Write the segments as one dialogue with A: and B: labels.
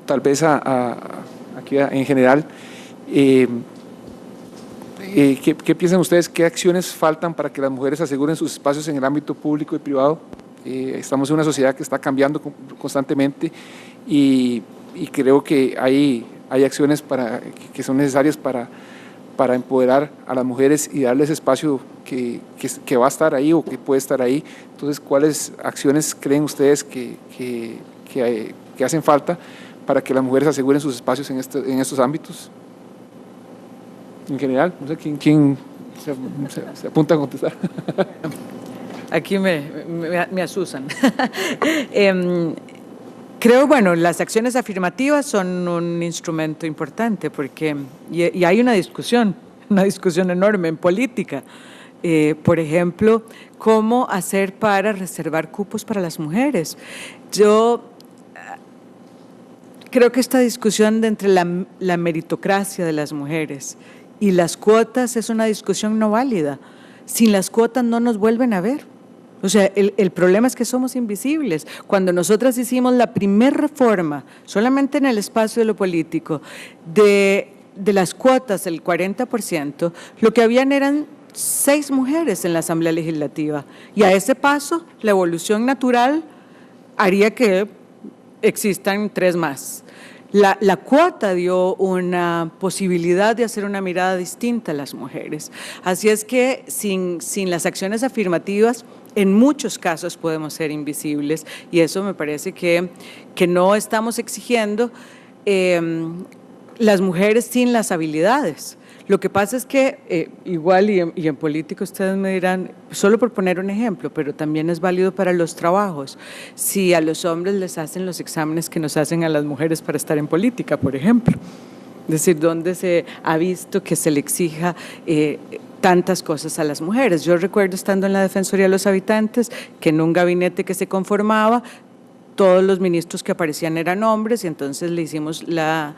A: tal vez aquí en general. ¿Qué piensan ustedes? ¿Qué acciones faltan para que las mujeres aseguren sus espacios en el ámbito público y privado? Estamos en una sociedad que está cambiando constantemente y creo que hay acciones que son necesarias para empoderar a las mujeres y darles espacio que va a estar ahí o que puede estar ahí. Entonces, ¿cuáles acciones creen ustedes que hacen falta para que las mujeres aseguren sus espacios en estos ámbitos? En general, no sé quién se apunta a contestar.
B: Aquí me asusan. Creo, bueno, las acciones afirmativas son un instrumento importante porque y hay una discusión enorme en política. Por ejemplo, cómo hacer para reservar cupos para las mujeres. Yo creo que esta discusión de entre la meritocracia de las mujeres y las cuotas es una discusión no válida. Sin las cuotas no nos vuelven a ver. O sea, el problema es que somos invisibles. Cuando nosotras hicimos la primera reforma, solamente en el espacio de lo político, de las cuotas, el 40%, lo que habían eran 6 mujeres en la Asamblea Legislativa. Y a ese paso, la evolución natural haría que existan 3 más. La cuota dio una posibilidad de hacer una mirada distinta a las mujeres. Así es que sin las acciones afirmativas, en muchos casos podemos ser invisibles y eso me parece que no estamos exigiendo las mujeres sin las habilidades. Lo que pasa es que igual y en política ustedes me dirán, solo por poner un ejemplo, pero también es válido para los trabajos. Si a los hombres les hacen los exámenes que nos hacen a las mujeres para estar en política, por ejemplo. Es decir, ¿dónde se ha visto que se le exija tantas cosas a las mujeres? Yo recuerdo estando en la Defensoría de los Habitantes que en un gabinete que se conformaba, todos los ministros que aparecían eran hombres y entonces le hicimos la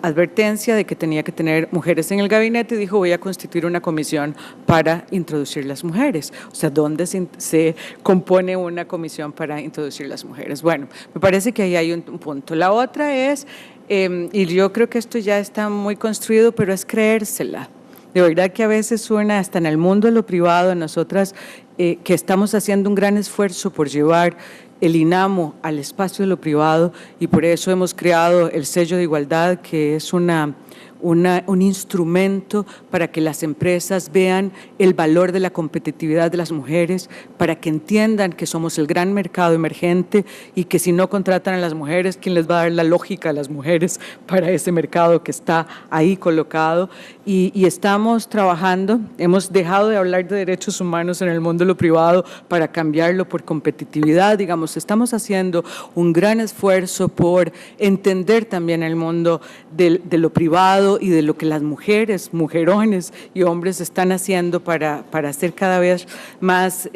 B: advertencia de que tenía que tener mujeres en el gabinete y dijo voy a constituir una comisión para introducir las mujeres. O sea, ¿dónde se compone una comisión para introducir las mujeres? Bueno, me parece que ahí hay un punto. La otra es, y yo creo que esto ya está muy construido, pero es creérsela. De verdad que a veces suena hasta en el mundo de lo privado, nosotras que estamos haciendo un gran esfuerzo por llevar el INAMO al espacio de lo privado y por eso hemos creado el sello de igualdad, que es un instrumento para que las empresas vean el valor de la competitividad de las mujeres, para que entiendan que somos el gran mercado emergente y que si no contratan a las mujeres, ¿quién les va a dar la lógica a las mujeres para ese mercado que está ahí colocado? Y estamos trabajando, hemos dejado de hablar de derechos humanos en el mundo de lo privado para cambiarlo por competitividad, digamos, estamos haciendo un gran esfuerzo por entender también el mundo de lo privado y de lo que las mujeres, mujerones y hombres están haciendo para ser cada vez más,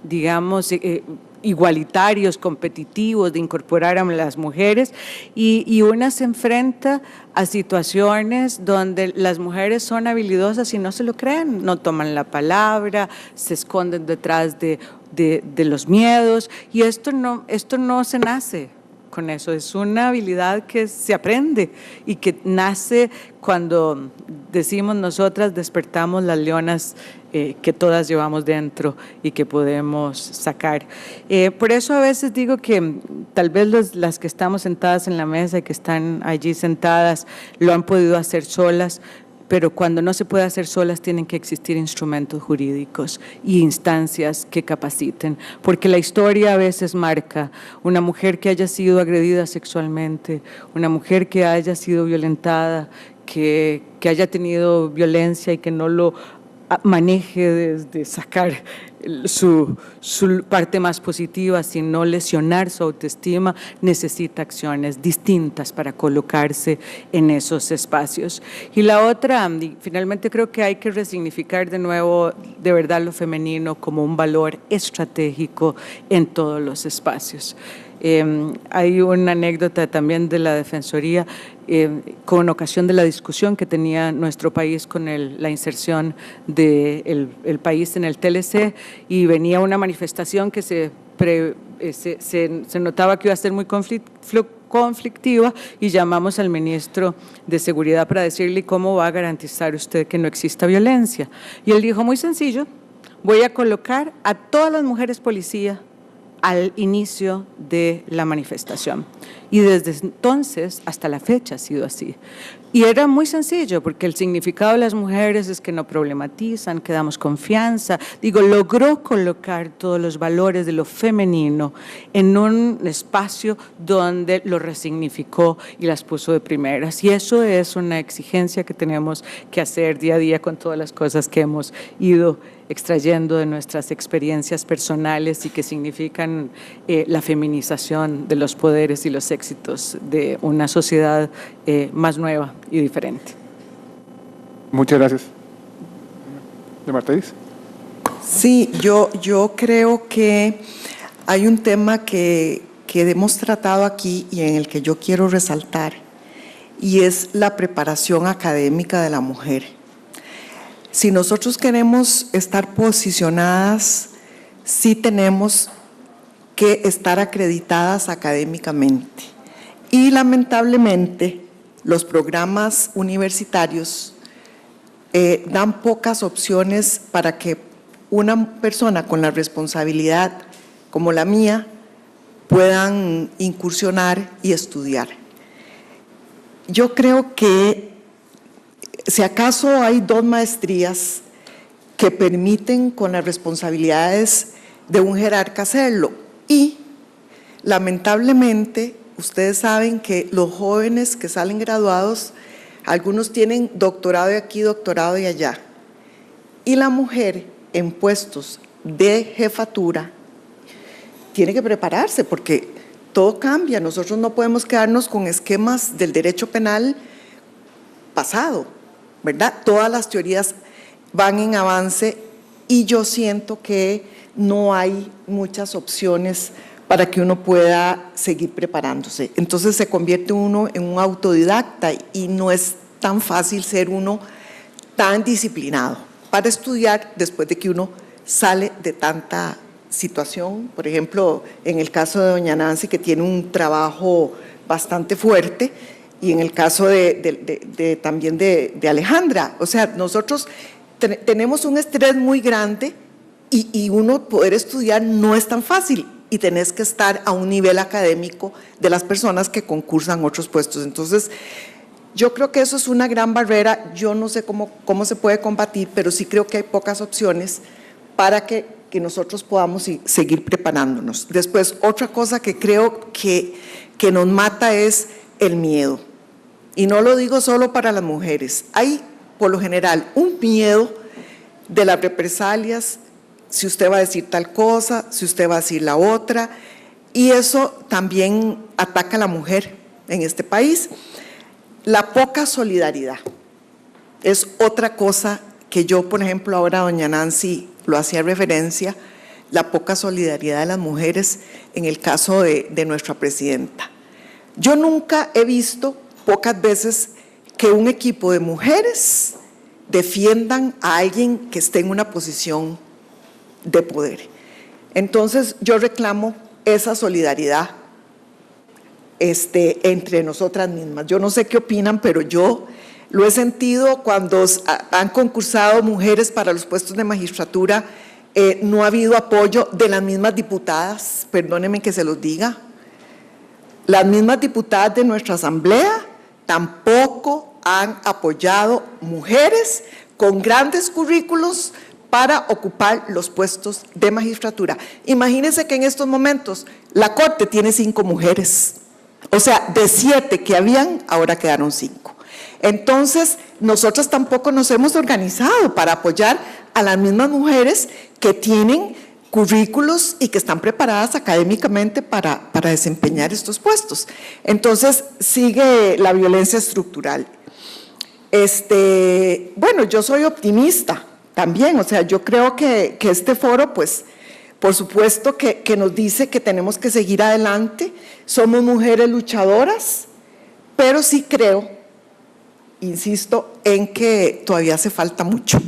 B: digamos, igualitarios, competitivos, de incorporar a las mujeres y una se enfrenta a situaciones donde las mujeres son habilidosas y no se lo creen, no toman la palabra, se esconden detrás de los miedos y esto no se nace con eso, es una habilidad que se aprende y que nace cuando decimos nosotras despertamos las leonas que todas llevamos dentro y que podemos sacar. Por eso a veces digo que tal vez las que estamos sentadas en la mesa y que están allí sentadas lo han podido hacer solas, pero cuando no se puede hacer solas tienen que existir instrumentos jurídicos y instancias que capaciten, porque la historia a veces marca una mujer que haya sido agredida sexualmente, una mujer que haya sido violentada, que haya tenido violencia y que no lo maneje desde sacar su parte más positiva, sino lesionar su autoestima, necesita acciones distintas para colocarse en esos espacios. Y la otra, finalmente creo que hay que resignificar de nuevo de verdad lo femenino como un valor estratégico en todos los espacios. Hay una anécdota también de la Defensoría con ocasión de la discusión que tenía nuestro país con la inserción del país en el TLC y venía una manifestación que se notaba que iba a ser muy conflictiva y llamamos al ministro de Seguridad para decirle cómo va a garantizar usted que no exista violencia. Y él dijo, muy sencillo, voy a colocar a todas las mujeres policía al inicio de la manifestación. Y desde entonces hasta la fecha ha sido así. Y era muy sencillo, porque el significado de las mujeres es que no problematizan, que damos confianza. Digo, logró colocar todos los valores de lo femenino en un espacio donde lo resignificó y las puso de primeras. Y eso es una exigencia que tenemos que hacer día a día con todas las cosas que hemos ido extrayendo de nuestras experiencias personales y que significan la feminización de los poderes y los éxitos de una sociedad más nueva y diferente.
A: Muchas gracias. ¿De Marta Iris?
C: Sí, yo creo que hay un tema que hemos tratado aquí y en el que yo quiero resaltar, y es la preparación académica de la mujer. Si nosotros queremos estar posicionadas, sí tenemos que estar acreditadas académicamente. Y lamentablemente, los programas universitarios dan pocas opciones para que una persona con la responsabilidad como la mía puedan incursionar y estudiar. Yo creo que si acaso hay 2 maestrías que permiten con las responsabilidades de un jerarca hacerlo, y lamentablemente ustedes saben que los jóvenes que salen graduados, algunos tienen doctorado de aquí, doctorado de allá, y la mujer en puestos de jefatura tiene que prepararse porque todo cambia. Nosotros no podemos quedarnos con esquemas del derecho penal pasado, ¿verdad? Todas las teorías van en avance y yo siento que no hay muchas opciones para que uno pueda seguir preparándose. Entonces se convierte uno en un autodidacta y no es tan fácil ser uno tan disciplinado para estudiar después de que uno sale de tanta situación. Por ejemplo, en el caso de doña Nancy, que tiene un trabajo bastante fuerte, y en el caso también de Alejandra. O sea, nosotros tenemos un estrés muy grande y uno poder estudiar no es tan fácil y tenés que estar a un nivel académico de las personas que concursan otros puestos. Entonces, yo creo que eso es una gran barrera. Yo no sé cómo se puede combatir, pero sí creo que hay pocas opciones para que nosotros podamos seguir preparándonos. Después, otra cosa que creo que nos mata es el miedo. Y no lo digo solo para las mujeres. Hay, por lo general, un miedo de las represalias, si usted va a decir tal cosa, si usted va a decir la otra, y eso también ataca a la mujer en este país. La poca solidaridad es otra cosa que yo, por ejemplo, ahora doña Nancy lo hacía referencia, la poca solidaridad de las mujeres en el caso de nuestra presidenta. Yo nunca he visto, pocas veces, que un equipo de mujeres defiendan a alguien que esté en una posición de poder. Entonces yo reclamo esa solidaridad entre nosotras mismas. Yo no sé qué opinan, pero yo lo he sentido cuando han concursado mujeres para los puestos de magistratura. No ha habido apoyo de las mismas diputadas, perdónenme que se los diga. Las mismas diputadas de nuestra asamblea tampoco han apoyado mujeres con grandes currículos para ocupar los puestos de magistratura. Imagínense que en estos momentos la Corte tiene 5 mujeres, o sea, de 7 que habían, ahora quedaron 5. Entonces, nosotros tampoco nos hemos organizado para apoyar a las mismas mujeres que tienen currículos y que están preparadas académicamente para desempeñar estos puestos. Entonces, sigue la violencia estructural. Bueno, yo soy optimista también, o sea, yo creo que este foro, pues, por supuesto que nos dice que tenemos que seguir adelante, somos mujeres luchadoras, pero sí creo, insisto, en que todavía hace falta mucho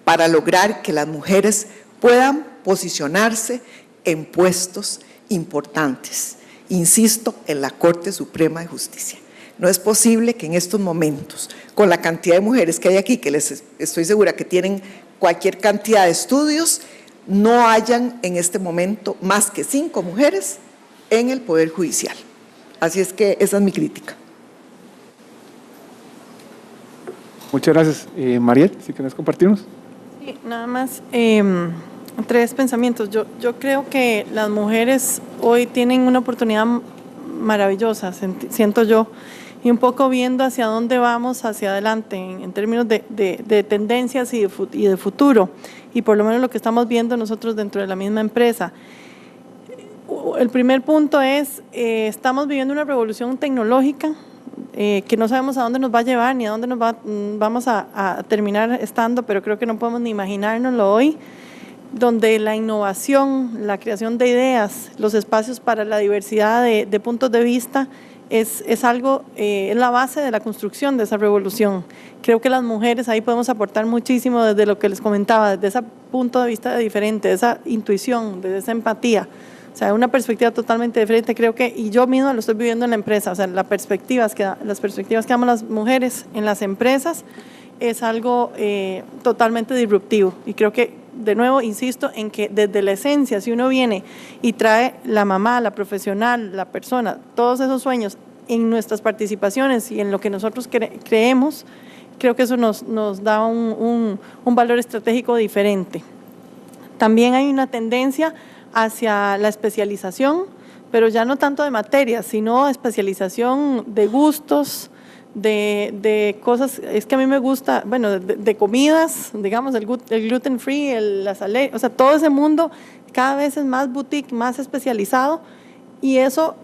C: para lograr que las mujeres puedan posicionarse en puestos importantes. insisto, en la Corte Suprema de Justicia. No es posible que en estos momentos, con la cantidad de mujeres que hay aquí, que les estoy segura que tienen cualquier cantidad de estudios, no hayan en este momento más que 5 mujeres en el Poder Judicial. Así es que esa es mi crítica.
A: Muchas gracias. Mariel, si quieres compartirnos.
D: Sí, nada más 3 pensamientos. Yo creo que las mujeres hoy tienen una oportunidad maravillosa, siento yo, y un poco viendo hacia dónde vamos hacia adelante en términos de tendencias y de futuro, y por lo menos lo que estamos viendo nosotros dentro de la misma empresa. El primer punto es, estamos viviendo una revolución tecnológica que no sabemos a dónde nos va a llevar ni a dónde vamos a terminar estando, pero creo que no podemos ni imaginárnoslo hoy, donde la innovación, la creación de ideas, los espacios para la diversidad de puntos de vista es algo, es la base de la construcción de esa revolución. Creo que las mujeres ahí podemos aportar muchísimo desde lo que les comentaba, desde ese punto de vista diferente, de esa intuición, de esa empatía. O sea, una perspectiva totalmente diferente, creo que, y yo misma lo estoy viviendo en la empresa, o sea, las perspectivas que damos las mujeres en las empresas es algo totalmente disruptivo, y creo que, de nuevo, insisto en que desde la esencia, si uno viene y trae la mamá, la profesional, la persona, todos esos sueños en nuestras participaciones y en lo que nosotros creemos, creo que eso nos da un valor estratégico diferente. También hay una tendencia hacia la especialización, pero ya no tanto de materias, sino especialización de gustos, de cosas. Es que a mí me gusta, bueno, de comidas, digamos, el gluten free, las o sea, todo ese mundo cada vez es más boutique, más especializado, y eso,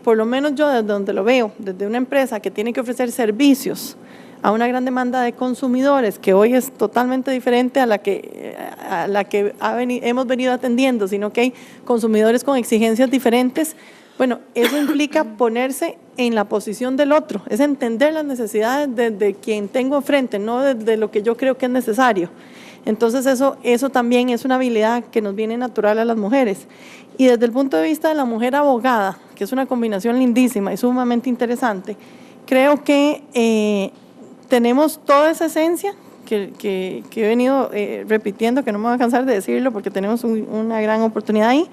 D: por lo menos yo desde donde lo veo, desde una empresa que tiene que ofrecer servicios a una gran demanda de consumidores, que hoy es totalmente diferente a la que hemos venido atendiendo, sino que hay consumidores con exigencias diferentes. Bueno, eso implica ponerse en la posición del otro, es entender las necesidades de quien tengo enfrente, no de lo que yo creo que es necesario. Entonces eso también es una habilidad que nos viene natural a las mujeres. Y desde el punto de vista de la mujer abogada, que es una combinación lindísima y sumamente interesante, creo que tenemos toda esa esencia que he venido repitiendo, que no me voy a cansar de decirlo porque tenemos una gran oportunidad ahí,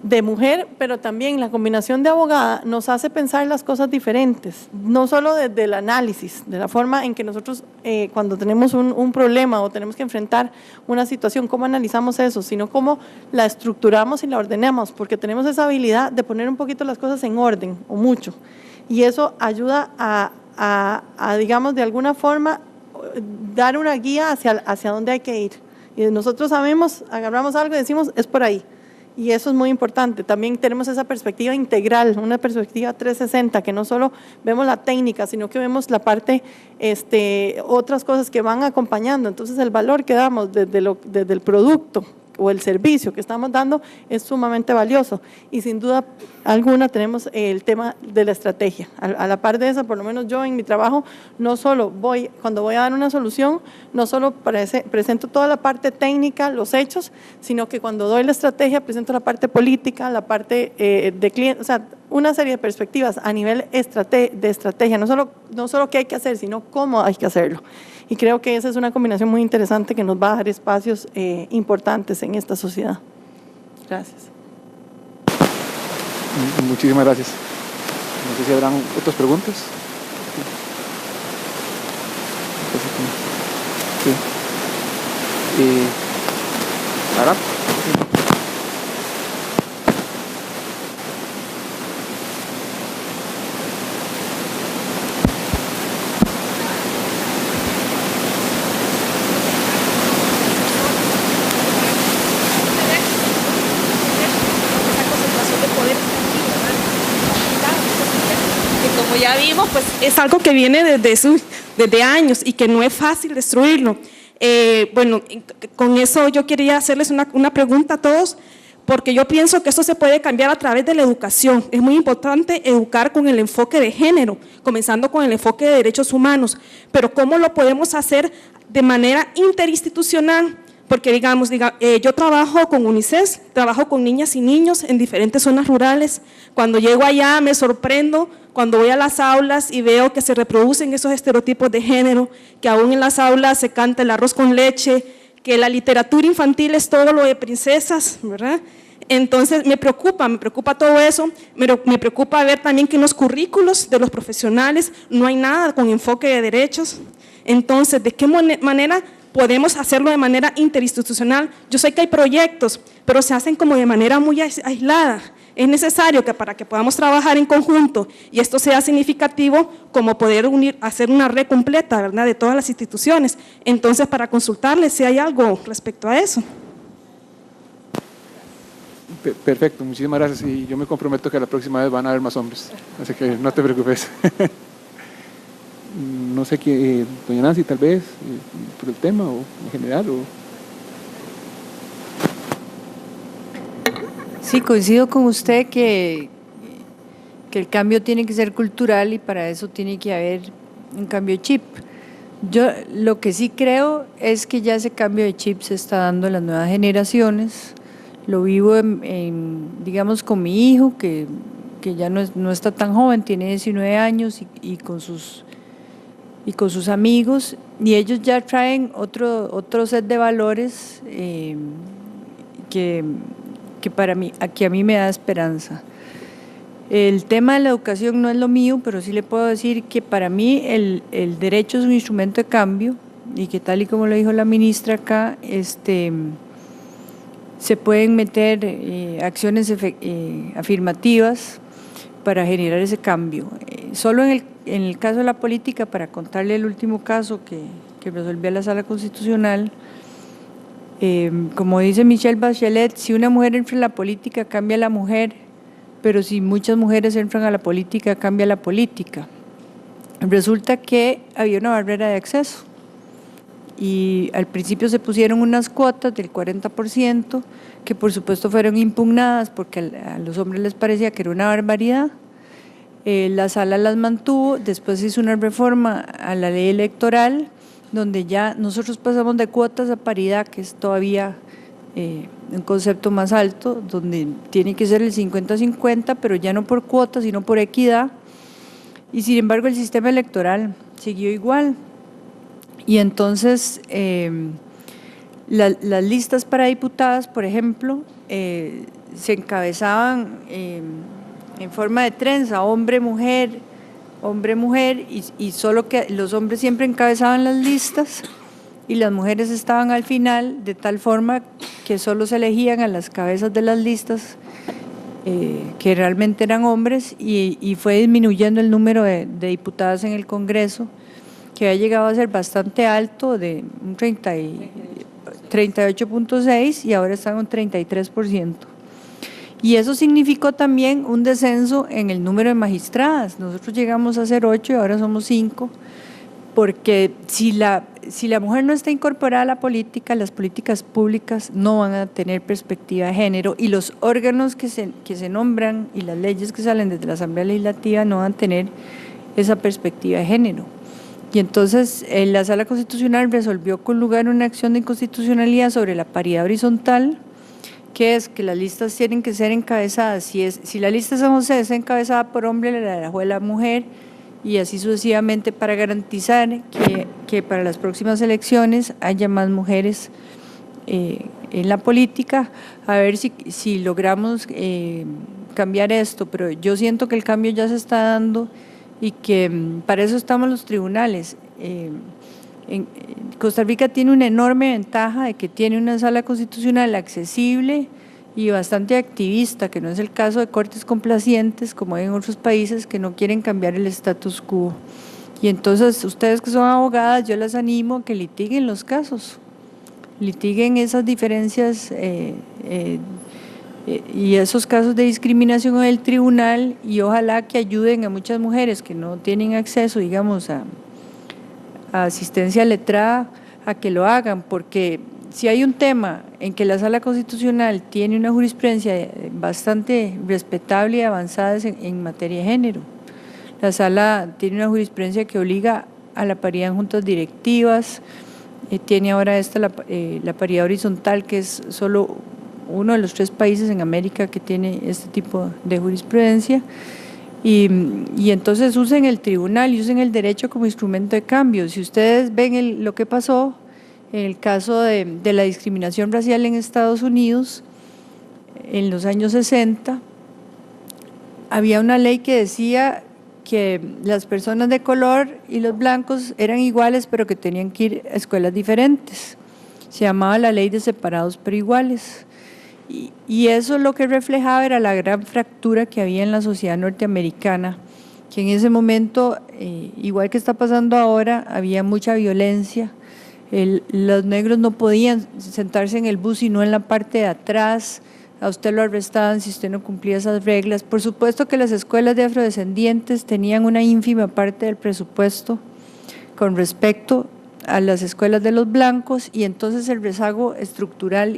D: de mujer, pero también la combinación de abogada nos hace pensar las cosas diferentes, no solo desde el análisis, de la forma en que nosotros cuando tenemos un problema o tenemos que enfrentar una situación, cómo analizamos eso, sino cómo la estructuramos y la ordenamos, porque tenemos esa habilidad de poner un poquito las cosas en orden, o mucho, y eso ayuda a digamos, de alguna forma, dar una guía hacia dónde hay que ir. Y nosotros sabemos, agarramos algo y decimos, es por ahí. Y eso es muy importante. También tenemos esa perspectiva integral, una perspectiva 360, que no solo vemos la técnica, sino que vemos la parte, otras cosas que van acompañando. Entonces, el valor que damos desde el producto o el servicio que estamos dando es sumamente valioso, y sin duda alguna tenemos el tema de la estrategia. A la par de eso, por lo menos yo en mi trabajo, no solo cuando voy a dar una solución, no solo presento toda la parte técnica, los hechos, sino que cuando doy la estrategia presento la parte política, la parte de cliente, o sea, una serie de perspectivas a nivel de estrategia, no solo qué hay que hacer, sino cómo hay que hacerlo. Y creo que esa es una combinación muy interesante que nos va a dar espacios importantes en esta sociedad. Gracias.
A: Muchísimas gracias. No sé si habrán otras preguntas. Sí. ¿Ahora?
E: Ya vimos, pues es algo que viene desde años y que no es fácil destruirlo. Bueno, con eso yo quería hacerles una pregunta a todos, porque yo pienso que esto se puede cambiar a través de la educación. Es muy importante educar con el enfoque de género, comenzando con el enfoque de derechos humanos, pero ¿cómo lo podemos hacer de manera interinstitucional? Porque digamos, yo trabajo con UNICEF, trabajo con niñas y niños en diferentes zonas rurales. Cuando llego allá me sorprendo cuando voy a las aulas y veo que se reproducen esos estereotipos de género, que aún en las aulas se canta el arroz con leche, que la literatura infantil es todo lo de princesas, ¿verdad? Entonces me preocupa todo eso, me preocupa ver también que en los currículos de los profesionales no hay nada con enfoque de derechos. Entonces, ¿de qué manera podemos hacerlo de manera interinstitucional? Yo sé que hay proyectos, pero se hacen como de manera muy aislada. Es necesario que para que podamos trabajar en conjunto y esto sea significativo, como poder hacer una red completa, ¿verdad?, de todas las instituciones. Entonces, para consultarles si hay algo respecto a eso.
A: Perfecto, muchísimas gracias. Y yo me comprometo que la próxima vez van a haber más hombres, así que no te preocupes. No sé qué, doña Nancy, tal vez, por el tema o en general.
F: Sí, coincido con usted que el cambio tiene que ser cultural y para eso tiene que haber un cambio de chip. Yo lo que sí creo es que ya ese cambio de chip se está dando en las nuevas generaciones. Lo vivo, digamos, con mi hijo, que ya no está tan joven, tiene 19 años y con sus amigos, y ellos ya traen otro set de valores que para mí, que a mí me da esperanza. El tema de la educación no es lo mío, pero sí le puedo decir que para mí el derecho es un instrumento de cambio y que, tal y como lo dijo la ministra acá, se pueden meter acciones afirmativas para generar ese cambio. Solo en el caso de la política, para contarle el último caso que resolvió la Sala Constitucional, como dice Michelle Bachelet, si una mujer entra en la política, cambia la mujer, pero si muchas mujeres entran a la política, cambia la política. Resulta que había una barrera de acceso y al principio se pusieron unas cuotas del 40% que por supuesto fueron impugnadas porque a los hombres les parecía que era una barbaridad. La Sala las mantuvo, después hizo una reforma a la ley electoral donde ya nosotros pasamos de cuotas a paridad, que es todavía un concepto más alto, donde tiene que ser el 50-50, pero ya no por cuotas, sino por equidad, y sin embargo el sistema electoral siguió igual. Y entonces las listas para diputadas, por ejemplo, se encabezaban en forma de trenza, hombre-mujer, y solo que los hombres siempre encabezaban las listas y las mujeres estaban al final, de tal forma que solo se elegían a las cabezas de las listas que realmente eran hombres, y fue disminuyendo el número de diputadas en el Congreso, que ha llegado a ser bastante alto, de un 38.6 y ahora está en un 33%. Y eso significó también un descenso en el número de magistradas. Nosotros llegamos a ser 8 y ahora somos 5, porque si la mujer no está incorporada a la política, las políticas públicas no van a tener perspectiva de género, y los órganos que se nombran y las leyes que salen desde la Asamblea Legislativa no van a tener esa perspectiva de género. Y entonces la Sala Constitucional resolvió conlugar una acción de inconstitucionalidad sobre la paridad horizontal, que es que las listas tienen que ser encabezadas. Si la lista de San José es encabezada por hombre, la fue la mujer, y así sucesivamente, para garantizar que para las próximas elecciones haya más mujeres en la política, a ver si logramos cambiar esto. Pero yo siento que el cambio ya se está dando y que para eso estamos los tribunales. Costa Rica tiene una enorme ventaja de que tiene una sala constitucional accesible y bastante activista, que no es el caso de cortes complacientes como hay en otros países que no quieren cambiar el status quo. Y entonces ustedes que son abogadas, yo las animo a que litiguen los casos, litiguen esas diferencias y esos casos de discriminación en el tribunal, y ojalá que ayuden a muchas mujeres que no tienen acceso, digamos, a asistencia letrada, a que lo hagan, porque si hay un tema en que la Sala Constitucional tiene una jurisprudencia bastante respetable y avanzada en materia de género. La Sala tiene una jurisprudencia que obliga a la paridad en juntas directivas, tiene ahora la paridad horizontal, que es solo uno de los 3 países en América que tiene este tipo de jurisprudencia. Y entonces usen el tribunal y usen el derecho como instrumento de cambio. Si ustedes ven lo que pasó en el caso de la discriminación racial en Estados Unidos, en los años 60, había una ley que decía que las personas de color y los blancos eran iguales, pero que tenían que ir a escuelas diferentes. Se llamaba la ley de separados pero iguales. Y eso lo que reflejaba era la gran fractura que había en la sociedad norteamericana, que en ese momento, igual que está pasando ahora, había mucha violencia. Los negros no podían sentarse en el bus sino en la parte de atrás. A usted lo arrestaban si usted no cumplía esas reglas. Por supuesto que las escuelas de afrodescendientes tenían una ínfima parte del presupuesto con respecto a las escuelas de los blancos, y entonces el rezago estructural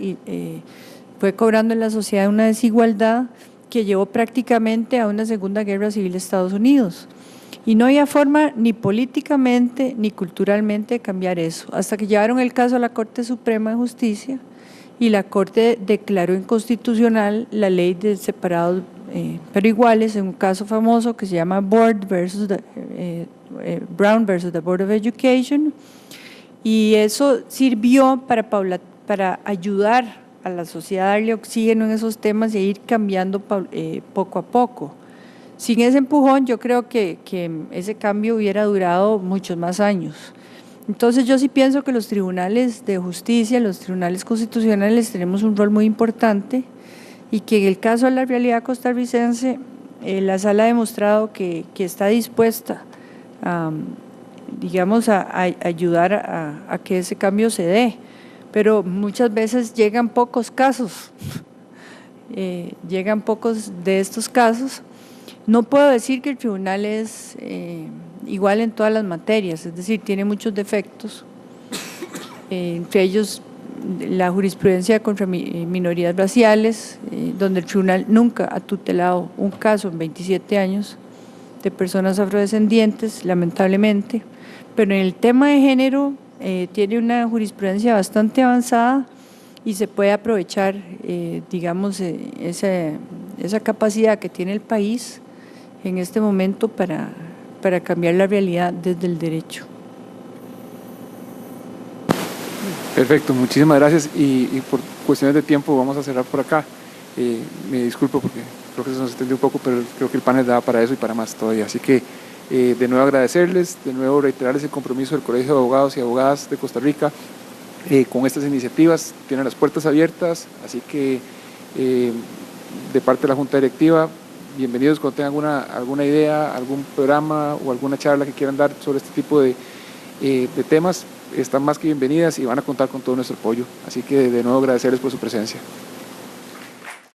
F: fue cobrando en la sociedad una desigualdad que llevó prácticamente a una segunda guerra civil de Estados Unidos. Y no había forma ni políticamente ni culturalmente de cambiar eso, hasta que llevaron el caso a la Corte Suprema de Justicia y la Corte declaró inconstitucional la ley de separados pero iguales, en un caso famoso que se llama Brown versus the Board of Education, y eso sirvió para ayudar a la sociedad a darle oxígeno en esos temas y ir cambiando poco a poco. Sin ese empujón, yo creo que ese cambio hubiera durado muchos más años. Entonces yo sí pienso que los tribunales de justicia, los tribunales constitucionales tenemos un rol muy importante, y que en el caso de la realidad costarricense, la sala ha demostrado que está dispuesta digamos, a ayudar a que ese cambio se dé. Pero muchas veces llegan pocos casos, llegan pocos de estos casos. No puedo decir que el tribunal es igual en todas las materias, es decir, tiene muchos defectos, entre ellos la jurisprudencia contra minorías raciales, donde el tribunal nunca ha tutelado un caso en 27 años de personas afrodescendientes, lamentablemente, pero en el tema de género tiene una jurisprudencia bastante avanzada y se puede aprovechar, digamos, esa capacidad que tiene el país en este momento para cambiar la realidad desde el derecho.
A: Perfecto, muchísimas gracias, y por cuestiones de tiempo vamos a cerrar por acá. Me disculpo porque creo que se nos extendió un poco, pero creo que el panel daba para eso y para más todavía, así que de nuevo agradecerles, de nuevo reiterarles el compromiso del Colegio de Abogados y Abogadas de Costa Rica con estas iniciativas. Tienen las puertas abiertas, así que de parte de la Junta Directiva, bienvenidos cuando tengan alguna idea, algún programa o alguna charla que quieran dar sobre este tipo de temas, están más que bienvenidas y van a contar con todo nuestro apoyo. Así que de nuevo agradecerles por su presencia.